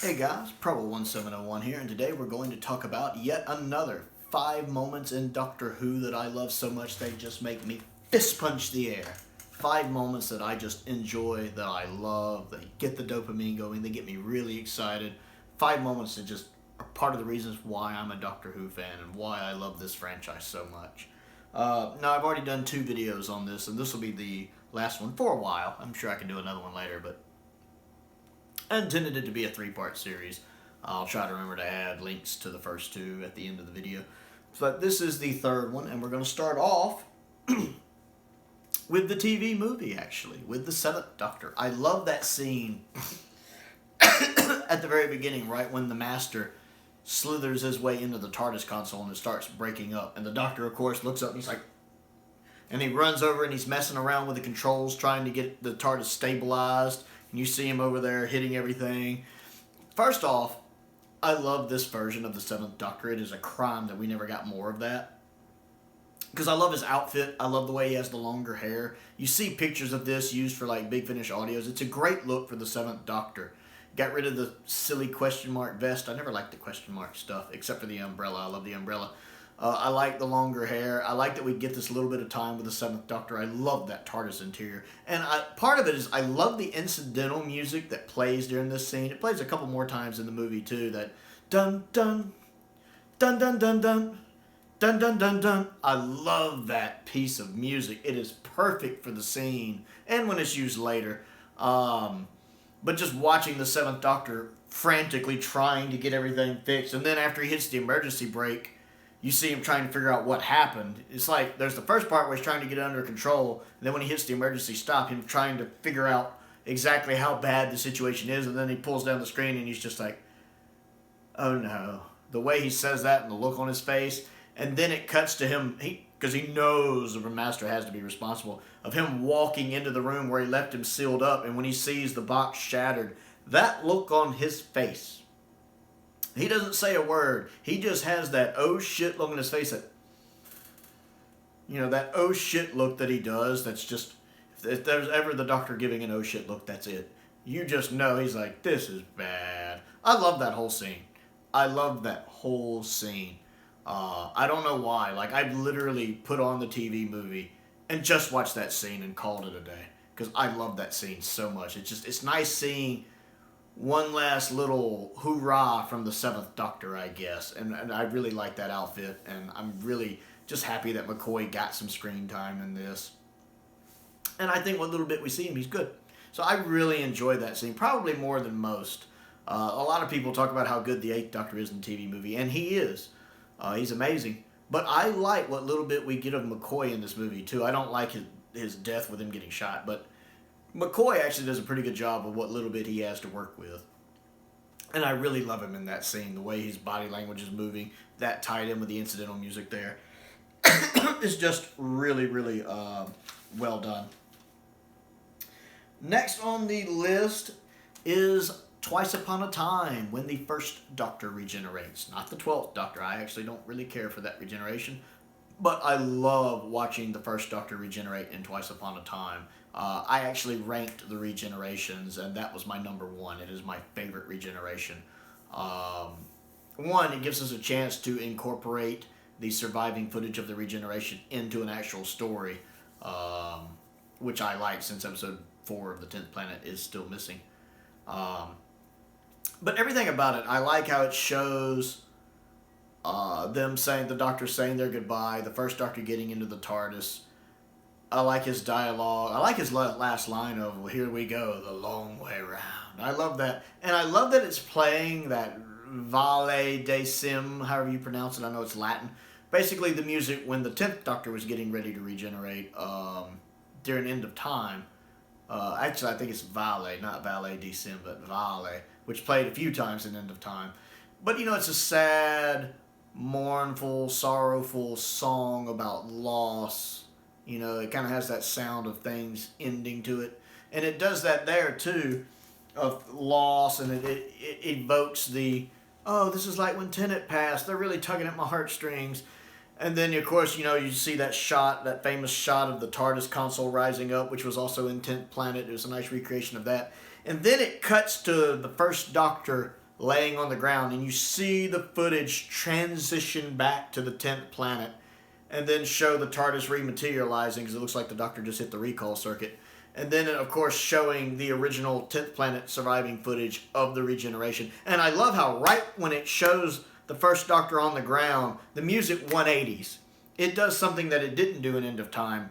Hey guys, Prowl 1701 here, and today we're going to talk about yet another 5 moments in Doctor Who that I love so much they just make me fist punch the air. 5 moments that I just enjoy, that I love, they get the dopamine going, they get me really excited. 5 moments that just are part of the reasons why I'm a Doctor Who fan and why I love this franchise so much. Now I've already done 2 videos on this, and this will be the last one for a while. I'm sure I can do another one later, but I intended it to be a 3-part series. I'll try to remember to add links to the first 2 at the end of the video. But this is the 3rd one, and we're going to start off with the TV movie, actually, with the 7th Doctor. I love that scene at the very beginning, right when the Master slithers his way into the TARDIS console and it starts breaking up. And the Doctor, of course, looks up and he's like, and he runs over and he's messing around with the controls, trying to get the TARDIS stabilized. And you see him over there hitting everything. First off, I love this version of the 7th Doctor. It is a crime that we never got more of that. Because I love his outfit. I love the way he has the longer hair. You see pictures of this used for like Big Finish audios. It's a great look for the 7th Doctor. Got rid of the silly question mark vest. I never liked the question mark stuff, except for the umbrella. I love the umbrella. I like the longer hair. I like that we get this little bit of time with the 7th Doctor. I love that TARDIS interior. And part of it is I love the incidental music that plays during this scene. It plays a couple more times in the movie too. That dun dun dun dun dun dun dun dun dun dun. I love that piece of music. It is perfect for the scene and when it's used later. But just watching the 7th Doctor frantically trying to get everything fixed, and then after he hits the emergency brake, you see him trying to figure out what happened. It's like there's the first part where he's trying to get it under control, and then when he hits the emergency stop, him trying to figure out exactly how bad the situation is, and then he pulls down the screen and he's just like, oh no. The way he says that and the look on his face, and then it cuts to him, because he knows the Master has to be responsible, of him walking into the room where he left him sealed up, and when he sees the box shattered, that look on his face. He doesn't say a word. He just has that oh shit look on his face. That, that oh shit look that he does. That's just, if there's ever the Doctor giving an oh shit look, that's it. You just know he's like, this is bad. I love that whole scene. I love that whole scene. I don't know why. Like, I literally put on the TV movie and just watched that scene and called it a day. Because I love that scene so much. It's nice seeing one last little hoorah from the 7th Doctor, I guess. And I really like that outfit. And I'm really just happy that McCoy got some screen time in this. And I think what little bit we see him, he's good. So I really enjoyed that scene, probably more than most. A lot of people talk about how good the 8th Doctor is in the TV movie, and he is. He's amazing. But I like what little bit we get of McCoy in this movie, too. I don't like his death with him getting shot, but McCoy actually does a pretty good job of what little bit he has to work with. And I really love him in that scene, the way his body language is moving, that tied in with the incidental music there. It's just really, really well done. Next on the list is Twice Upon a Time, when the 1st Doctor regenerates. Not the 12th Doctor. I actually don't really care for that regeneration. But I love watching the 1st Doctor regenerate in Twice Upon a Time. I actually ranked the regenerations, and that was my number 1. It is my favorite regeneration. One, it gives us a chance to incorporate the surviving footage of the regeneration into an actual story, which I like since episode 4 of the 10th Planet is still missing. But everything about it, I like how it shows them saying, the Doctor saying their goodbye, the 1st Doctor getting into the TARDIS. I like his dialogue. I like his last line of, well, here we go, the long way round. I love that. And I love that it's playing that Valle de Sim, however you pronounce it. I know it's Latin. Basically the music when the 10th Doctor was getting ready to regenerate during End of Time. Actually, I think it's Valle, not Valle de Sim, but Valle, which played a few times in End of Time. But, it's a sad, mournful, sorrowful song about loss. It kind of has that sound of things ending to it. And it does that there, too, of loss, and it evokes the, oh, this is like when Tennant passed. They're really tugging at my heartstrings. And then, of course, you see that shot, that famous shot of the TARDIS console rising up, which was also in 10th Planet. It was a nice recreation of that. And then it cuts to the 1st Doctor laying on the ground, and you see the footage transition back to the 10th planet, and then show the TARDIS rematerializing, because it looks like the Doctor just hit the recall circuit. And then, of course, showing the original 10th planet surviving footage of the regeneration. And I love how right when it shows the first Doctor on the ground, the music 180s. It does something that it didn't do in End of Time.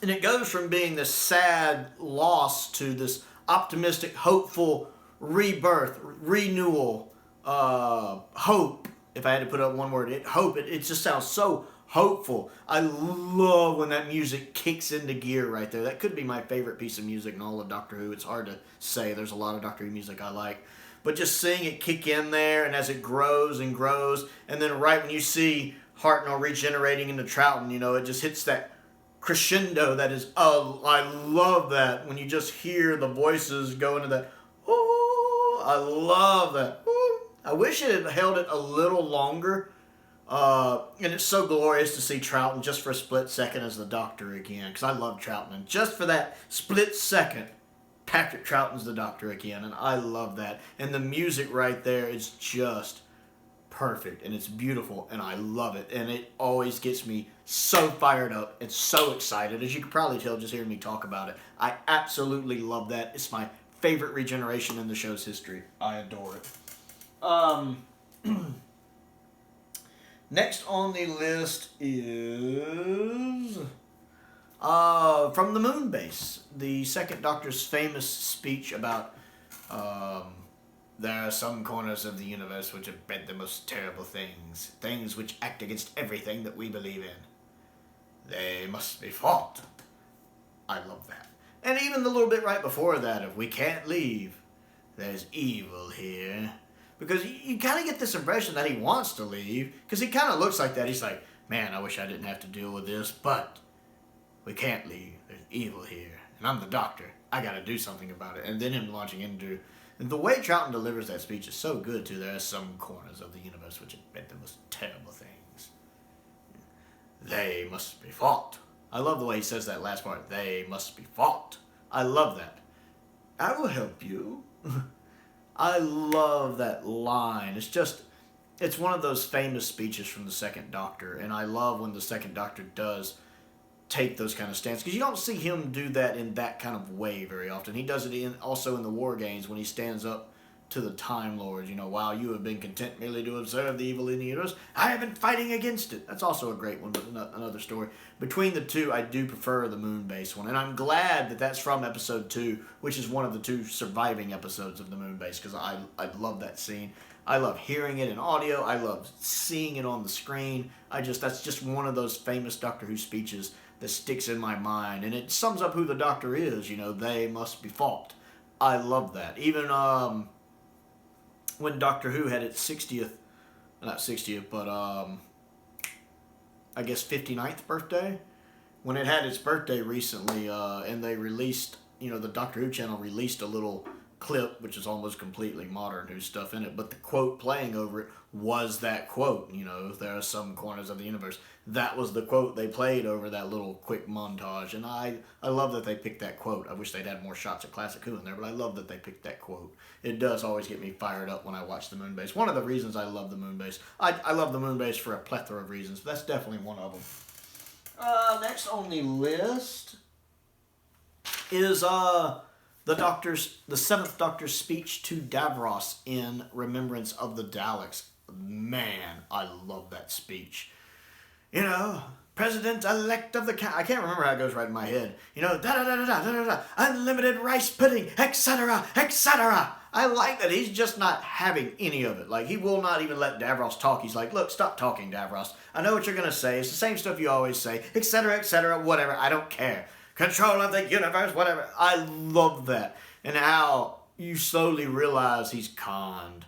And it goes from being this sad loss to this optimistic, hopeful rebirth, renewal, hope. If I had to put up one word, hope. It just sounds so hopeful. I love when that music kicks into gear right there. That could be my favorite piece of music in all of Doctor Who. It's hard to say. There's a lot of Doctor Who music I like. But just seeing it kick in there, and as it grows and grows, and then right when you see Hartnell regenerating into Troughton, you know, it just hits that crescendo that is, oh, I love that. When you just hear the voices go into that, oh, I love that. Ooh. I wish it had held it a little longer. And it's so glorious to see Troughton just for a split second as the Doctor again, because I love Troughton. And just for that split second, Patrick Troughton's the Doctor again, and I love that. And the music right there is just perfect, and it's beautiful, and I love it. And it always gets me so fired up and so excited, as you can probably tell just hearing me talk about it. I absolutely love that. It's my favorite regeneration in the show's history. I adore it. Next on the list is from the Moon Base, the second Doctor's famous speech about there are some corners of the universe which have bred the most terrible things, things which act against everything that we believe in. They must be fought. I love that. And even the little bit right before that, if we can't leave, there's evil here. Because you kind of get this impression that he wants to leave, because he kind of looks like that. He's like, man, I wish I didn't have to deal with this, but we can't leave. There's evil here. And I'm the Doctor. I got to do something about it. And then him launching into... And the way Troughton delivers that speech is so good, too. There are some corners of the universe which have been the most terrible things. They must be fought. I love the way he says that last part. They must be fought. I love that. I will help you. I love that line. It's one of those famous speeches from the Second Doctor, and I love when the Second Doctor does take those kind of stances, because you don't see him do that in that kind of way very often. He does it also in the War Games when he stands up to the Time Lords. You know, while you have been content merely to observe the evil in the universe, I have been fighting against it. That's also a great one, but another story. Between the two, I do prefer the Moon Base one, and I'm glad that that's from episode 2, which is one of the 2 surviving episodes of the Moon Base, because I love that scene. I love hearing it in audio. I love seeing it on the screen. That's just one of those famous Doctor Who speeches that sticks in my mind, and it sums up who the Doctor is. You know, they must be fought. I love that. Even when Doctor Who had its 60th, not 60th, but I guess 59th birthday, when it had its birthday recently, and they released, you know, the Doctor Who channel released a little clip, which is almost completely modern Who stuff in it, but the quote playing over it was that quote, you know, there are some corners of the universe. That was the quote they played over that little quick montage, and I love that they picked that quote. I wish they'd had more shots of Classic Who in there, but I love that they picked that quote. It does always get me fired up when I watch the Moon Base. One of the reasons I love the Moon Base. I love the Moon Base for a plethora of reasons, but that's definitely one of them. Next on the list is the 7th Doctor's speech to Davros in Remembrance of the Daleks. Man, I love that speech. You know, President-elect of the I can't remember how it goes right in my head. You know, da-da-da-da-da-da-da, unlimited rice pudding, etc., etc. I like that he's just not having any of it. Like, he will not even let Davros talk. He's like, look, stop talking, Davros. I know what you're going to say. It's the same stuff you always say, etc., whatever. I don't care. Control of the universe, whatever. I love that. And how you slowly realize he's conned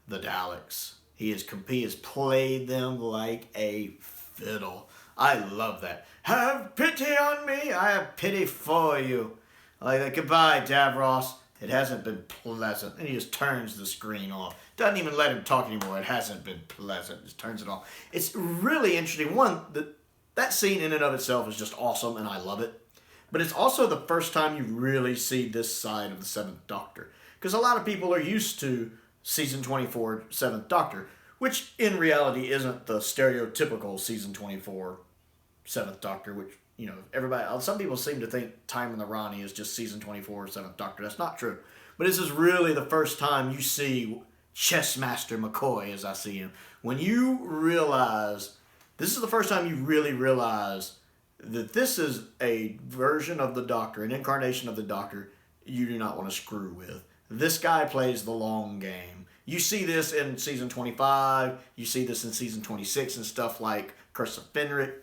the Daleks. He has played them like a fiddle. I love that. Have pity on me. I have pity for you. Like that. Goodbye, Davros. It hasn't been pleasant. And he just turns the screen off. Doesn't even let him talk anymore. It hasn't been pleasant. Just turns it off. It's really interesting. One, that scene in and of itself is just awesome, and I love it. But it's also the first time you really see this side of the 7th Doctor. Because a lot of people are used to season 24 Seventh Doctor, which in reality isn't the stereotypical season 24 Seventh Doctor, which, you know, some people seem to think Time in the Ronnie is just season 24 Seventh Doctor. That's not true. But this is really the first time you see Chess Master McCoy, as I see him. When you realize, this is the first time you really realize that this is a version of the Doctor, an incarnation of the Doctor you do not want to screw with. This guy plays the long game. You see this in season 25, you see this in season 26 and stuff like Curse of Fenric.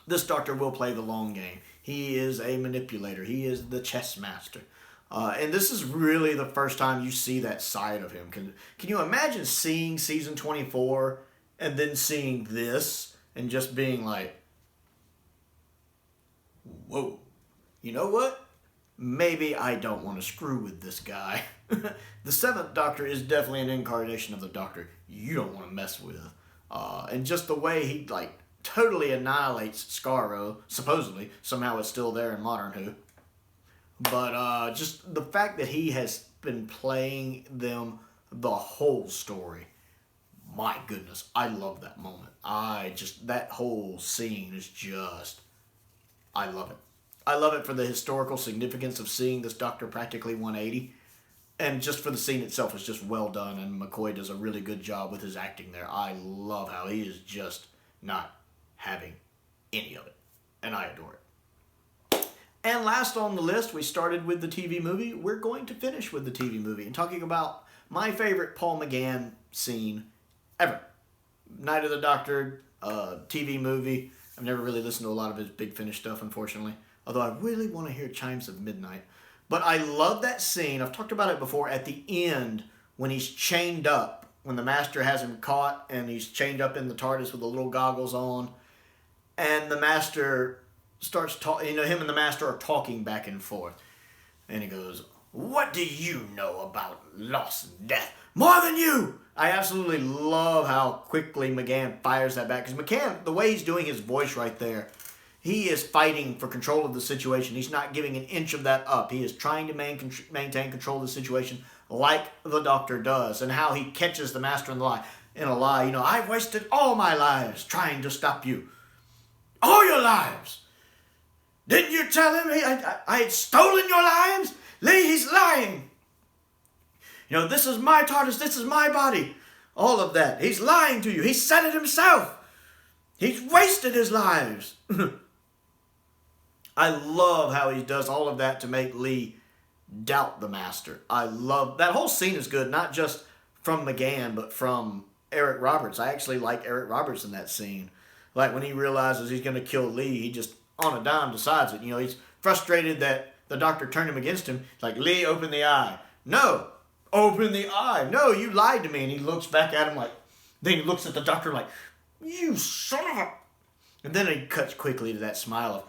This Doctor will play the long game. He is a manipulator. He is the chess master. And this is really the first time you see that side of him. Can you imagine seeing season 24 and then seeing this and just being like, whoa, you know what? Maybe I don't want to screw with this guy. The Seventh Doctor is definitely an incarnation of the Doctor you don't want to mess with. And just the way he, like, totally annihilates Scarrow, supposedly. Somehow it's still there in Modern Who. But just the fact that he has been playing them the whole story. My goodness, I love that moment. That whole scene is just, I love it. I love it for the historical significance of seeing this Doctor practically 180. And just for the scene itself, it's just well done. And McCoy does a really good job with his acting there. I love how he is just not having any of it. And I adore it. And last on the list, we started with the TV movie. We're going to finish with the TV movie and talking about my favorite Paul McGann scene ever. Night of the Doctor, TV movie. I've never really listened to a lot of his Big Finish stuff, unfortunately. Although I really want to hear Chimes of Midnight. But I love that scene. I've talked about it before. At the end, when he's chained up, when the Master has him caught and he's chained up in the TARDIS with the little goggles on, and the Master starts talking, you know, him and the Master are talking back and forth. And he goes, "What do you know about loss and death? More than you!" I absolutely love how quickly McGann fires that back. Because McGann, the way he's doing his voice right there, he is fighting for control of the situation. He's not giving an inch of that up. He is trying to maintain control of the situation like the Doctor does. And how he catches the Master in a lie. You know, "I've wasted all my lives trying to stop you. All your lives. Didn't you tell him I had stolen your lives? Lee, he's lying. You know, this is my TARDIS, this is my body." All of that. He's lying to you. He said it himself. He's wasted his lives. I love how he does all of that to make Lee doubt the Master. I love that whole scene is good, not just from McGann, but from Eric Roberts. I actually like Eric Roberts in that scene. Like when he realizes he's going to kill Lee, he just on a dime decides it. You know, he's frustrated that the Doctor turned him against him. Like, "Lee, open the eye." "No, open the eye. No, you lied to me." And he looks back at him like, then he looks at the Doctor like, "You son of a..." And then he cuts quickly to that smile of,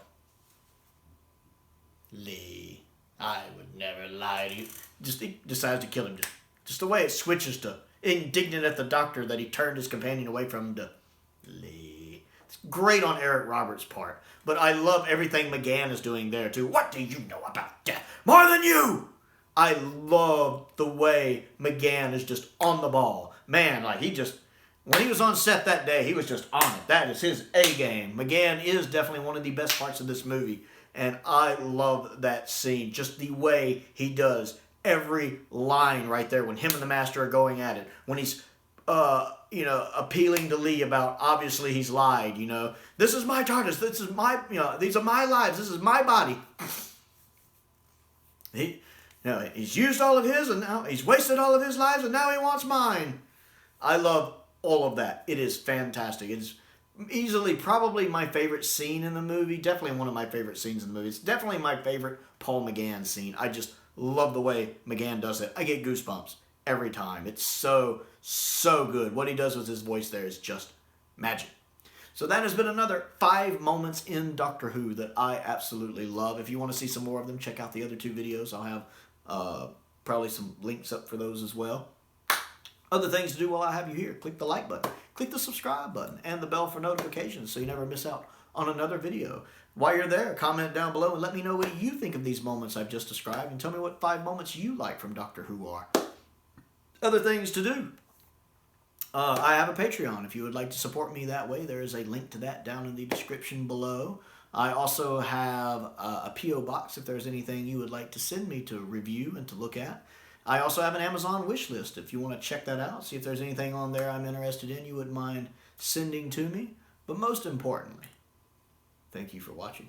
"Lee, I would never lie to you." Just he decides to kill him. Just the way it switches to indignant at the Doctor that he turned his companion away from him to Lee. It's great on Eric Roberts' part. But I love everything McGann is doing there too. "What do you know about death? More than you!" I love the way McGann is just on the ball. Man, like when he was on set that day, he was just on it. That is his A game. McGann is definitely one of the best parts of this movie. And I love that scene. Just the way he does every line right there when him and the Master are going at it. When he's, appealing to Lee about, obviously he's lied, you know. "This is my TARDIS. This is my, these are my lives. This is my body." He's used all of his and now he's wasted all of his lives and now he wants mine. I love all of that. It is fantastic. It's easily probably my favorite scene in the movie. Definitely one of my favorite scenes in the movie. It's definitely my favorite Paul McGann scene. I just love the way McGann does it. I get goosebumps every time. It's so, so good. What he does with his voice there is just magic. So that has been another 5 moments in Doctor Who that I absolutely love. If you want to see some more of them, check out the other 2 videos. I'll have probably some links up for those as well. Other things to do while I have you here: click the like button, click the subscribe button, and the bell for notifications so you never miss out on another video. While you're there, comment down below and let me know what you think of these moments I've just described, and tell me what 5 moments you like from Doctor Who are. Other things to do. I have a Patreon. If you would like to support me that way, there is a link to that down in the description below. I also have a P.O. box if there's anything you would like to send me to review and to look at. I also have an Amazon wish list. If you want to check that out, see if there's anything on there I'm interested in you wouldn't mind sending to me. But most importantly, thank you for watching.